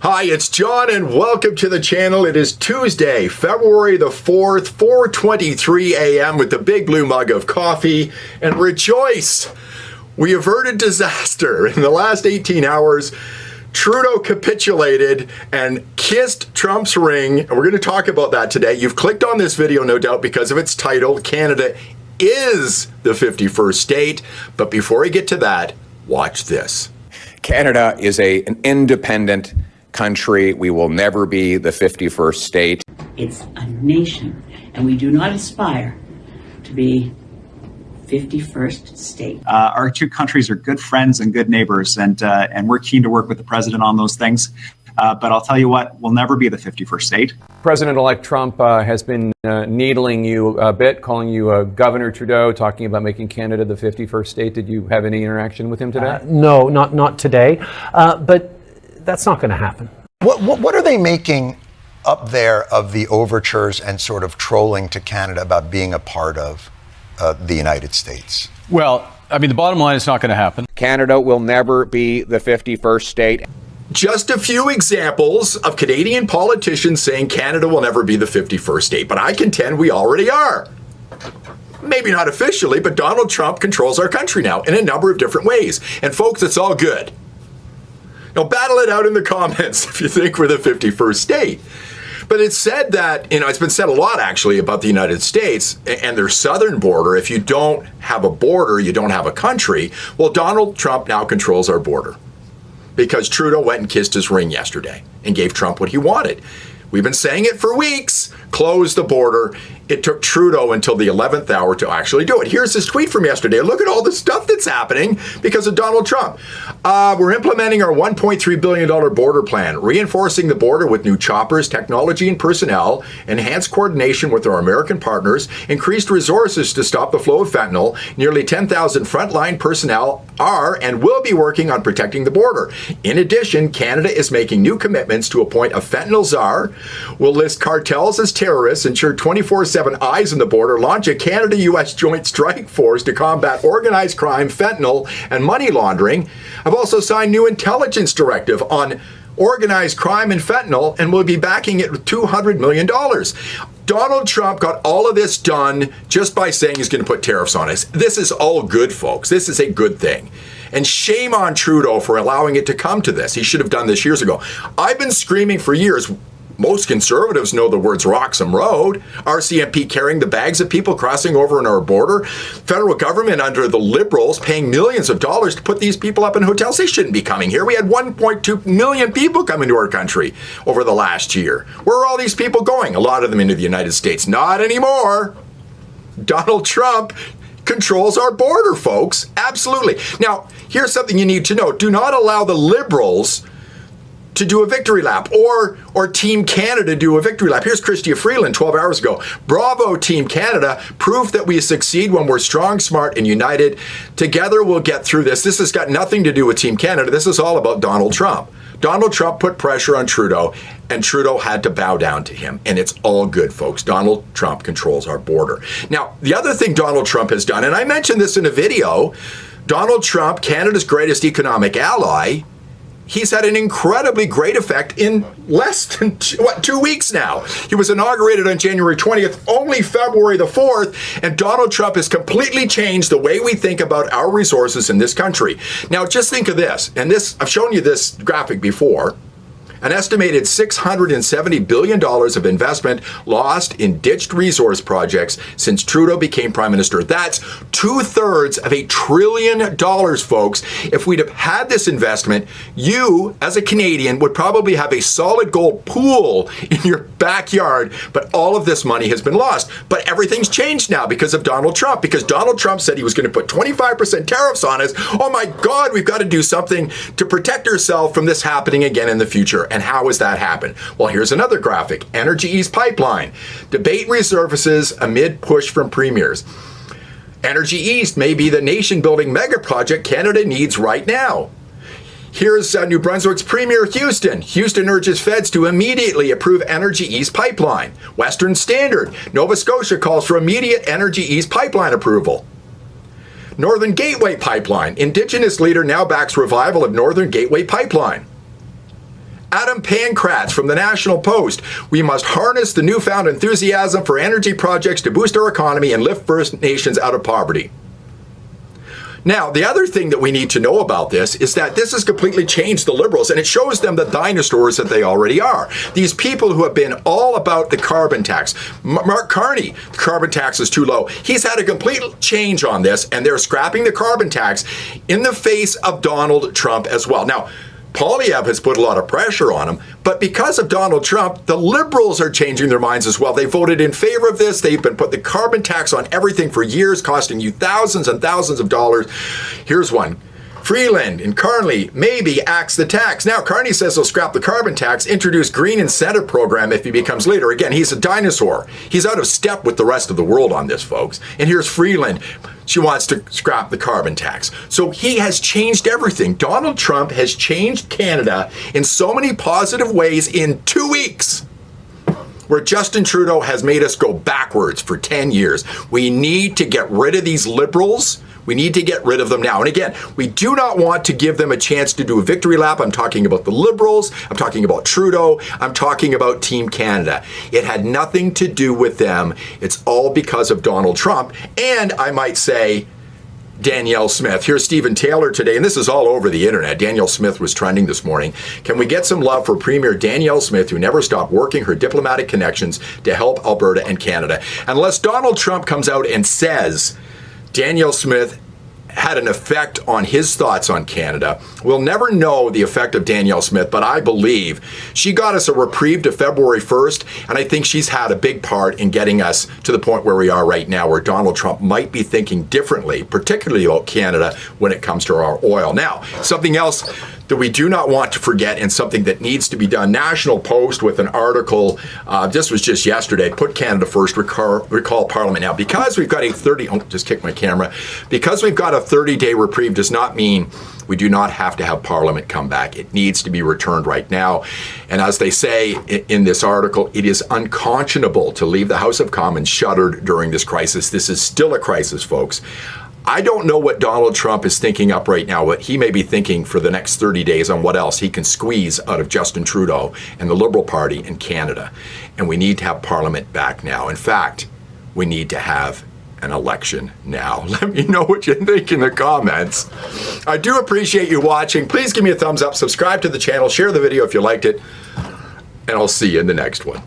Hi, it's John and welcome to the channel. It is Tuesday, February the 4th, 4:23 a.m. with the big blue mug of coffee. And rejoice, we averted disaster. In the last 18 hours, Trudeau capitulated and kissed Trump's ring. And we're going to talk about that today. You've clicked on this video, no doubt, because of its title, Canada is the 51st state. But before I get to that, watch this. Canada is an independent country. We will never be the 51st state. It's a nation, and we do not aspire to be 51st state. Our two countries are good friends and good neighbors, and we're keen to work with the president on those things. But I'll tell you what, we'll never be the 51st state. President-elect Trump has been needling you a bit, calling you Governor Trudeau, talking about making Canada the 51st state. Did you have any interaction with him today? No, not today. But that's not going to happen. What are they making up there of the overtures and sort of trolling to Canada about being a part of the United States? Well, I mean, the bottom line is not going to happen. Canada will never be the 51st state. Just a few examples of Canadian politicians saying Canada will never be the 51st state, but I contend we already are. Maybe not officially, but Donald Trump controls our country now in a number of different ways. And folks, it's all good. Now, battle it out in the comments if you think we're the 51st state. But it's said that, it's been said a lot actually about the United States and their southern border. If you don't have a border, you don't have a country. Well, Donald Trump now controls our border because Trudeau went and kissed his ring yesterday and gave Trump what he wanted. We've been saying it for weeks. Close the border. It took Trudeau until the 11th hour to actually do it. Here's his tweet from yesterday. Look at all the stuff that's happening because of Donald Trump. We're implementing our $1.3 billion border plan, reinforcing the border with new choppers, technology, and personnel, enhanced coordination with our American partners, increased resources to stop the flow of fentanyl. Nearly 10,000 frontline personnel are and will be working on protecting the border. In addition, Canada is making new commitments to appoint a fentanyl czar, will list cartels as terrorists, ensure 24/7 eyes on the border, launch a Canada-U.S. Joint Strike Force to combat organized crime, fentanyl, and money laundering. I've also signed new intelligence directive on organized crime and fentanyl, and will be backing it with $200 million. Donald Trump got all of this done just by saying he's going to put tariffs on us. This is all good, folks. This is a good thing. And shame on Trudeau for allowing it to come to this. He should have done this years ago. I've been screaming for years. Most conservatives know the words Roxham Road, RCMP carrying the bags of people crossing over on our border, federal government under the Liberals paying millions of dollars to put these people up in hotels. They shouldn't be coming here. We had 1.2 million people come into our country over the last year. Where are all these people going? A lot of them into the United States. Not anymore. Donald Trump controls our border, folks. Absolutely. Now, here's something you need to know. Do not allow the Liberals to do a victory lap or Team Canada do a victory lap. Here's Chrystia Freeland 12 hours ago. Bravo, Team Canada. Proof that we succeed when we're strong, smart, and united. Together we'll get through this. This has got nothing to do with Team Canada. This is all about Donald Trump. Donald Trump put pressure on Trudeau, and Trudeau had to bow down to him. And it's all good, folks. Donald Trump controls our border. Now, the other thing Donald Trump has done, and I mentioned this in a video, Donald Trump, Canada's greatest economic ally, he's had an incredibly great effect in less than 2 weeks now. He was inaugurated on January 20th, only February the 4th, and Donald Trump has completely changed the way we think about our resources in this country. Now, just think of this, and this, I've shown you this graphic before. An estimated $670 billion of investment lost in ditched resource projects since Trudeau became Prime Minister. That's 2/3 of $1 trillion, folks. If we'd have had this investment, you, as a Canadian, would probably have a solid gold pool in your backyard, but all of this money has been lost. But everything's changed now because of Donald Trump, because Donald Trump said he was going to put 25% tariffs on us. Oh my God, we've got to do something to protect ourselves from this happening again in the future. And how has that happened? Well, here's another graphic. Energy East Pipeline. Debate resurfaces amid push from premiers. Energy East may be the nation-building mega project Canada needs right now. Here's New Brunswick's Premier Houston. Houston urges feds to immediately approve Energy East Pipeline. Western Standard. Nova Scotia calls for immediate Energy East Pipeline approval. Northern Gateway Pipeline. Indigenous leader now backs revival of Northern Gateway Pipeline. Adam Pankratz from the National Post. We must harness the newfound enthusiasm for energy projects to boost our economy and lift First Nations out of poverty. Now, the other thing that we need to know about this is that this has completely changed the Liberals, and it shows them the dinosaurs that they already are. These people who have been all about the carbon tax. Mark Carney, the carbon tax is too low. He's had a complete change on this, and they're scrapping the carbon tax in the face of Donald Trump as well. Now, Poilievre has put a lot of pressure on him, but because of Donald Trump, the Liberals are changing their minds as well. They voted in favor of this. They've been put the carbon tax on everything for years, costing you thousands and thousands of dollars. Here's one. Freeland and Carney maybe axe the tax. Now, Carney says he'll scrap the carbon tax, introduce green incentive program if he becomes leader. Again, he's a dinosaur. He's out of step with the rest of the world on this, folks. And here's Freeland. She wants to scrap the carbon tax. So he has changed everything. Donald Trump has changed Canada in so many positive ways in 2 weeks, where Justin Trudeau has made us go backwards for 10 years. We need to get rid of these Liberals. We need to get rid of them now. And again, we do not want to give them a chance to do a victory lap. I'm talking about the Liberals. I'm talking about Trudeau. I'm talking about Team Canada. It had nothing to do with them. It's all because of Donald Trump. And I might say, Danielle Smith. Here's Stephen Taylor today, and this is all over the internet. Danielle Smith was trending this morning. Can we get some love for Premier Danielle Smith, who never stopped working her diplomatic connections to help Alberta and Canada? Unless Donald Trump comes out and says Danielle Smith had an effect on his thoughts on Canada, we'll never know the effect of Danielle Smith, but I believe she got us a reprieve to February 1st, and I think she's had a big part in getting us to the point where we are right now, where Donald Trump might be thinking differently, particularly about Canada when it comes to our oil. Now, something else that we do not want to forget, and something that needs to be done. National Post with an article, this was just yesterday, put Canada first, recall Parliament. Now, because we've got a 30-day reprieve does not mean we do not have to have Parliament come back. It needs to be returned right now. And as they say in this article, it is unconscionable to leave the House of Commons shuttered during this crisis. This is still a crisis, folks. I don't know what Donald Trump is thinking up right now, what he may be thinking for the next 30 days on what else he can squeeze out of Justin Trudeau and the Liberal Party in Canada. And we need to have Parliament back now. In fact, we need to have an election now. Let me know what you think in the comments. I do appreciate you watching. Please give me a thumbs up, subscribe to the channel, share the video if you liked it, and I'll see you in the next one.